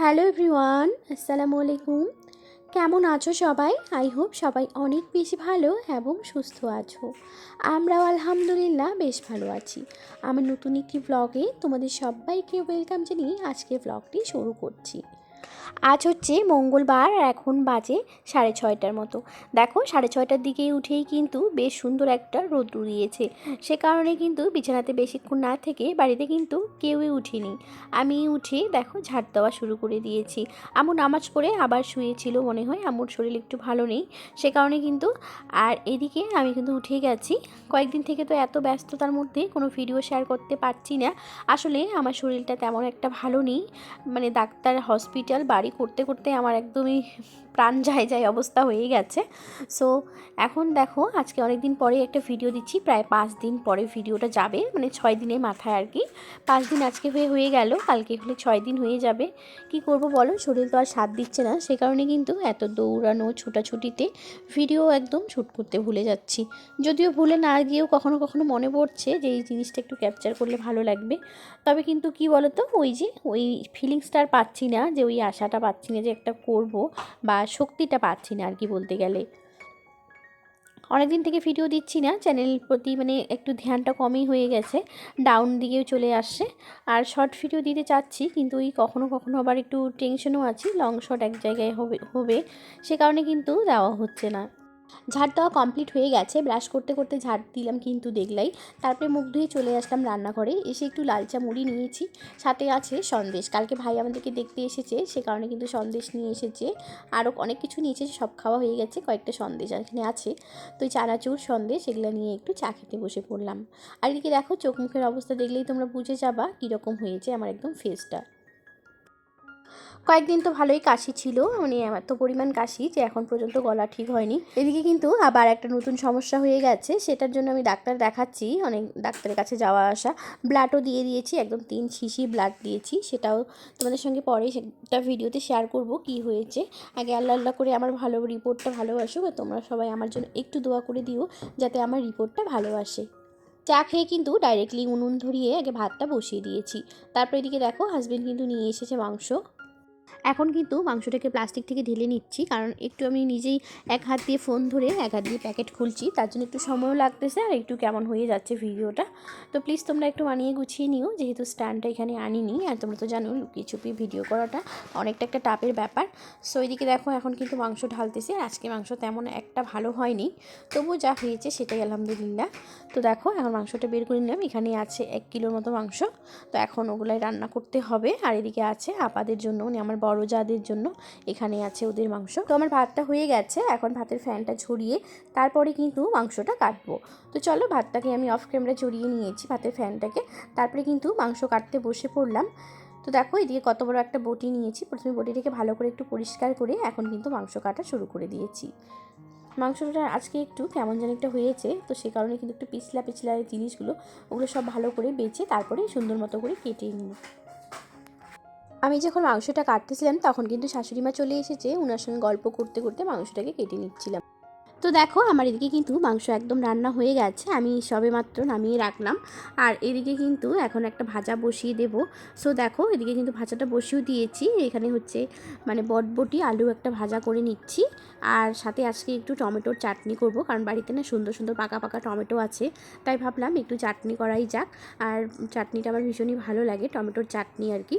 Hello everyone, আসসালামু আলাইকুম। কেমন আছো সবাই? আই হোপ সবাই অনেক বেশি ভালো এবং সুস্থ আছো। আমরাও আলহামদুলিল্লাহ বেশ ভালো আছি। আমার নতুন একটি ব্লগে তোমাদের সবাইকে ওয়েলকাম জানিয়ে আজকের ব্লগটি শুরু করছি। আজ হচ্ছে মঙ্গলবার আর এখন বাজে 6:30টার মতো। দেখো 6:30টার দিকেই উঠেই কিন্তু বেশ সুন্দর একটা রোদ্দুর দিয়েছে। সে কারণে কিন্তু বিছানাতে বেশিক্ষণ না থেকে বাড়িতে কিন্তু কেউই উঠিনি। আমি উঠে দেখো ঝাড় দেওয়া শুরু করে দিয়েছি। আম্মু নামাজ পড়ে আবার শুয়েছিল মনে হয়, আম্মুর শরীর একটু ভালো নেই সে কারণে কিন্তু। আর এদিকে আমি কিন্তু উঠে গেছি। কয়েকদিন থেকে তো এত ব্যস্ততার মধ্যে কোনো ভিডিও শেয়ার করতে পারছি না। আসলে আমার শরীরটা তেমন একটা ভালো নেই, মানে ডাক্তার হসপিটাল বাড়ি করতে করতে আমার একদমই প্রাণ যায় যায় অবস্থা হয়ে গেছে। সো এখন দেখো আজকে অনেক দিন পরে একটা ভিডিও দিচ্ছি, প্রায় 5 দিন পরে ভিডিওটা যাবে, মানে 6 দিনের মাথায় আর কি। 5 দিন আজকে হয়ে গেল, কালকে হলে 6 দিন হয়ে যাবে। কি করব বলো, শরীর তো আর সাথ দিচ্ছে না, সে কারণে কিন্তু এত দৌড়ানো ছোটাছুটিতে ভিডিও একদম শ্যুট করতে ভুলে যাচ্ছি। যদিও ভুলে না গিয়েও কখনো কখনো মনে পড়ছে যে এই জিনিসটা একটু ক্যাপচার করলে ভালো লাগবে। তবে কিন্তু কি বলো তো, ওই ফিলিংসটা আর পাচ্ছি না, যে ওই আশাটা পাচ্ছি না যে একটা করব, বা শক্তিটা পাচ্ছি না আর কি বলতে গেলে। অনেক দিন থেকে ভিডিও দিচ্ছি না, চ্যানেলের প্রতি মানে একটু ধ্যানটা কমই হয়ে গেছে, ডাউন দিকেও চলে আসছে। আর শর্ট ভিডিও দিতে চাচ্ছি, কিন্তু ওই কখনো কখনো আবার একটু টেনশনও আছি, লং শর্ট এক জায়গায় হবে হবে সে কারণে কিন্তু দেওয়া হচ্ছে না। ঝাড় দেওয়া কমপ্লিট হয়ে গেছে, ব্রাশ করতে করতে ঝাড় দিলাম কিন্তু দেখলাই। তারপরে মুখ ধুয়ে চলে আসলাম রান্নাঘরে, এসে একটু লাল চা মুড়ি নিয়েছি, সাথে আছে সন্দেশ। কালকে ভাই আমাদেরকে দেখতে এসেছে, সে কারণে কিন্তু সন্দেশ নিয়ে এসেছে। আরও অনেক কিছু নিয়েছে, সব খাওয়া হয়ে গেছে, কয়েকটা সন্দেশ এখানে আছে। তো ওই চানাচুর সন্দেশ এগুলো নিয়ে একটু চা খেতে বসে পড়লাম। আর এদিকে দেখো চোখ মুখের অবস্থা দেখলেই তোমরা বুঝে যাবা কীরকম হয়েছে আমার একদম ফেসটা। কয়েকদিন তো ভালোই কাশি ছিল, মানে এত পরিমাণ কাশি যে এখন পর্যন্ত গলা ঠিক হয়নি। এদিকে কিন্তু আবার একটা নতুন সমস্যা হয়ে গেছে, সেটার জন্য আমি ডাক্তার দেখাচ্ছি, অনেক ডাক্তারের কাছে যাওয়া আসা। ব্লাডও দিয়ে দিয়েছি, একদম 3 শিশি ব্লাড দিয়েছি, সেটাও তোমাদের সঙ্গে পরে সেটা ভিডিওতে শেয়ার করব কি হয়েছে। আগে আল্লাহ আল্লাহ করে আমার ভালো রিপোর্টটা ভালো আসুক, আর তোমরা সবাই আমার জন্য একটু দোয়া করে দিও যাতে আমার রিপোর্টটা ভালো আসে। চা খেয়ে কিন্তু ডাইরেক্টলি উনুন ধরিয়ে আগে ভাতটা বসিয়ে দিয়েছি। তারপর এদিকে দেখো হাজবেন্ড কিন্তু নিয়ে এসেছে মাংস। এখন কিন্তু মাংসটাকে প্লাস্টিক থেকে ঢেলে নিচ্ছি, কারণ একটু আমি নিজেই এক হাত দিয়ে ফোন ধরে এক হাত দিয়ে প্যাকেট খুলছি, তার জন্য একটু সময়ও লাগতেছে আর একটু কেমন হয়ে যাচ্ছে ভিডিওটা। তো প্লিজ তোমরা একটু মানিয়ে গুছিয়ে নিও, যেহেতু স্ট্যান্ডটা এখানে আনিনি, আর তোমরা তো জানো লুকিয়ে ছুপিয়ে ভিডিও করাটা অনেকটা একটা টাপের ব্যাপার। সো এদিকে দেখো এখন কিন্তু মাংস ঢালতেছি, আর আজকে মাংস তেমন একটা ভালো হয়নি, তবু যা হয়েছে সেটাই আলহামদুলিল্লাহ। তো দেখো এখন মাংসটা বের করে নিলাম, এখানে আছে 1 কিলোর মতো মাংস। তো এখন ওগুলাই রান্না করতে হবে। আর এদিকে আছে আপাদের জন্য, মানে আমার বড় জাদের জন্য এখানে আছে ওদের মাংস। তো আমার ভাতটা হয়ে গেছে, এখন ভাতের ফ্যানটা ঝরিয়ে তারপরে কিন্তু মাংসটা কাটবো। তো চলো ভাতটাকে আমি অফ ক্যামেরা ঝরিয়ে নিয়েছি ভাতের ফ্যানটাকে, তারপরে কিন্তু মাংস কাটতে বসে পড়লাম। তো দেখো এদিকে কত বড় একটা বটি নিয়েছি, প্রথমে বটিটাকে ভালো করে একটু পরিষ্কার করে এখন কিন্তু মাংস কাটা শুরু করে দিয়েছি। মাংসটা আজকে একটু কেমন যেন একটা হয়েছে, তো সে কারণে কিন্তু একটু পিছলা পিছলা জিনিসগুলো ওগুলো সব ভালো করে বেছে তারপরে সুন্দর মতো করে কেটে নিই। আমি যখন মাংসটা কাটতেছিলাম তখন কিন্তু শাশুড়ি মা চলে এসেছে, ওনার সঙ্গে গল্প করতে করতে মাংসটাকে কেটে নিচ্ছিলাম। তো দেখো আমার এদিকে কিন্তু মাংস একদম রান্না হয়ে গেছে, আমি সবেমাত্র নামিয়ে রাখলাম। আর এদিকে কিন্তু এখন একটা ভাজা বসিয়ে দেব। সো দেখো এদিকে কিন্তু ভাজাটা বসিয়েও দিয়েছি, এখানে হচ্ছে মানে বটবটি আলু একটা ভাজা করে নিচ্ছি। আর সাথে আজকে একটু টমেটোর চাটনি করব, কারণ বাড়িতে না সুন্দর সুন্দর পাকা পাকা টমেটো আছে, তাই ভাবলাম একটু চাটনি করাই যাক। আর চাটনিটা আমার ভীষণই ভালো লাগে, টমেটোর চাটনি আর কি।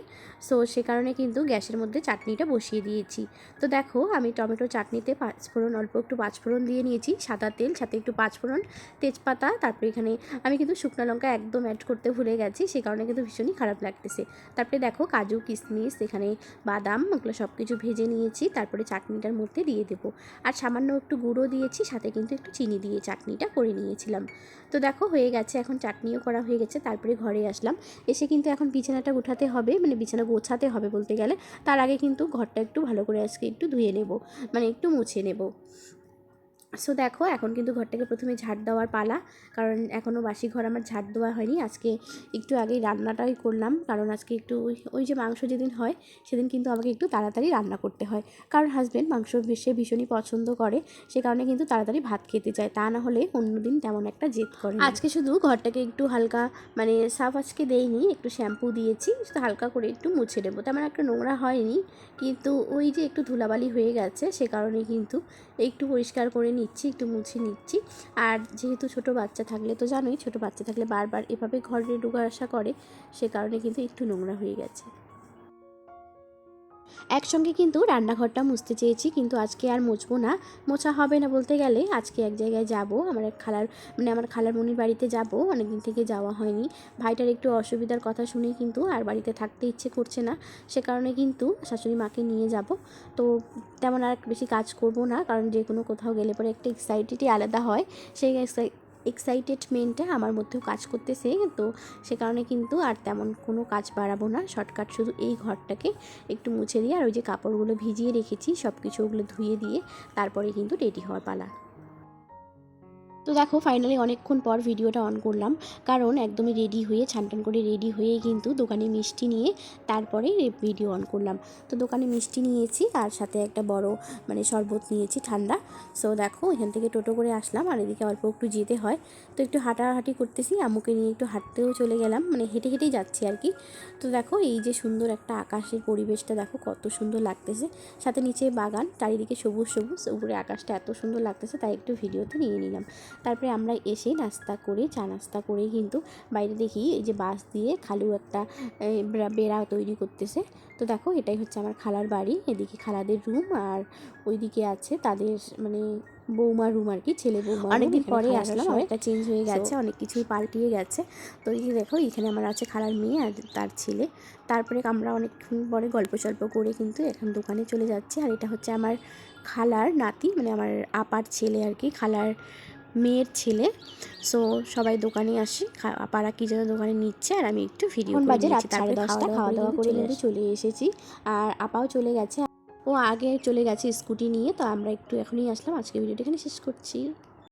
সো সে কারণে কিন্তু গ্যাসের মধ্যে চাটনিটা বসিয়ে দিয়েছি। তো দেখো আমি টমেটো চাটনিতে পাঁচফোড়ন, অল্প একটু পাঁচফোড়ন দিয়ে নিয়েছি, সাদা তেল, সাথে একটু পাঁচফোড়ন, তেজপাতা, তারপরে এখানে আমি কিন্তু শুকনো লঙ্কা একদম অ্যাড করতে ভুলে গেছি, সে কারণে কিন্তু ভীষণই খারাপ লাগতেছে। তারপরে দেখো কাজু কিশমিশ, এখানে বাদাম, ওগুলো সব কিছু ভেজে নিয়েছি, তারপরে চাটনিটার মধ্যে দিয়ে দেবো। আর সামান্য একটু গুঁড়ো দিয়েছি, সাথে কিন্তু একটু চিনি দিয়ে চাটনিটা করে নিয়েছিলাম। তো দেখো হয়ে গেছে, এখন চাটনিও করা হয়ে গেছে, তারপরে ঘরে আসলাম। এসে কিন্তু এখন বিছানাটা গোছাতে হবে, মানে বিছানা গোছাতে হবে বলতে গেলে। তার আগে কিন্তু ঘরটা একটু ভালো করে আজকে একটু ধুয়ে নেব, মানে একটু মুছে নেব। সো দেখো এখন কিন্তু ঘরটাকে প্রথমে ঝাড় দেওয়ার পালা, কারণ এখনও বাসি ঘর আমার ঝাড় দেওয়া হয়নি। আজকে একটু আগেই রান্নাটাই করলাম, কারণ আজকে একটু ওই যে মাংস যেদিন হয় সেদিন কিন্তু আমাকে একটু তাড়াতাড়ি রান্না করতে হয়, কারণ হাজব্যান্ড মাংস সে ভীষণই পছন্দ করে, সে কারণে কিন্তু তাড়াতাড়ি ভাত খেতে চায়, তা না হলে অন্যদিন তেমন একটা জেদ করে। আজকে শুধু ঘরটাকে একটু হালকা মানে সাফ আজকে দেইনি, একটু শ্যাম্পু দিয়েছি, শুধু হালকা করে একটু মুছে নেবো, তেমন একটা নোংরা হয়নি, কিন্তু ওই যে একটু ধুলাবালি হয়ে গেছে সে কারণে কিন্তু একটু পরিষ্কার করে নিচ্ছি, একটু মুছে নিচ্ছি। আর যেহেতু ছোট বাচ্চা থাকলে তো জানোই, ছোট বাচ্চা থাকলে বারবার এভাবে ঘরে ঢোকা আসা করে, সে কারণে কিন্তু একটু নোংরা হয়ে গেছে। একসঙ্গে কিন্তু রান্নাঘরটা মুছতে চেয়েছি, কিন্তু আজকে আর মুছবো না, মোছা হবে না বলতে গেলে। আজকে এক জায়গায় যাব, আমার এক খালার মানে আমার খালারমণির বাড়িতে যাব, অনেকদিন থেকে যাওয়া হয়নি। ভাইটার একটু অসুবিধার কথা শুনেই কিন্তু আর বাড়িতে থাকতে ইচ্ছে করছে না, সে কারণে কিন্তু শাশুড়ি মাকে নিয়ে যাব। তো তেমন আর বেশি কাজ করব না, কারণ যে কোনো কোথাও গেলে পরে একটা এক্সাইটেডই আলাদা হয়, সেই এক্সাইটেডমেন্টটা আমার মধ্যেও কাজ করতেছে। তো সে কারণে কিন্তু আর তেমন কোনো কাজ বাড়াবো না, শর্টকাট শুধু এই ঘরটাকে একটু মুছে দিয়ে আর ওই যে কাপড়গুলো ভিজিয়ে রেখেছি সব কিছু ওগুলো ধুয়ে দিয়ে তারপরে কিন্তু রেডি হওয়ার পালা। তো দেখো ফাইনালি অনেকক্ষণ পর ভিডিওটা অন করলাম, কারণ একদমই রেডি হয়ে ছানটান করে রেডি হয়ে কিন্তু দোকানে মিষ্টি নিয়ে তারপরে ভিডিও অন করলাম। তো দোকানে মিষ্টি নিয়েছি আর সাথে একটা বড় মানে শরবত নিয়েছি ঠান্ডা। সো দেখো এখান থেকে টোটো করে আসলাম, আর এদিকে অল্প একটু যেতে হয়, তো একটু হাঁটাহাঁটি করতেছি, আম্মুকে নিয়ে একটু হাঁটতেও চলে গেলাম, মানে হেঁটে হেঁটেই যাচ্ছি আর কি। তো দেখো এই যে সুন্দর একটা আকাশের পরিবেশটা দেখো কত সুন্দর লাগতেছে, সাথে নিচে বাগান, চারিদিকে সবুজ সবুজ, উপরে আকাশটা এত সুন্দর লাগতেছে, তাই একটু ভিডিওতে নিয়ে নিলাম। তারপরে আমরা এসে নাস্তা করে চা নাস্তা করে কিন্তু বাইরে দেখি এই যে বাঁশ দিয়ে খালু একটা বেড়া তৈরি করতেছে। তো দেখো এটাই হচ্ছে আমার খালার বাড়ি, এদিকে খালাদের রুম আর ওইদিকে আছে তাদের মানে বৌমার রুম আর কি, ছেলে বৌমা। অনেকদিন পরে আসলাম, অনেকটা চেঞ্জ হয়ে গেছে, অনেক কিছুই পাল্টিয়ে গেছে। তো এই যে দেখো এখানে আমার আছে খালার মেয়ে আর তার ছেলে। তারপরে আমরা অনেকক্ষণ পরে গল্প সল্প করে কিন্তু এখন দোকানে চলে যাচ্ছি। আর এটা হচ্ছে আমার খালার নাতি, মানে আমার আপার ছেলে আর কি, খালার মেয়ের ছেলে। সো সবাই দোকানে আসি, আপারা কি যেন দোকানে নিচ্ছে আর আমি একটু ভিডিও করে বাজে রাত 10:30, খাওয়া দাওয়া করে কিন্তু চলে এসেছি। আর আপাও চলে গেছে, ও আগে চলে গেছে স্কুটি নিয়ে। তো আমরা একটু এখনই আসলাম, আজকে ভিডিওটা এখানে শেষ করছি।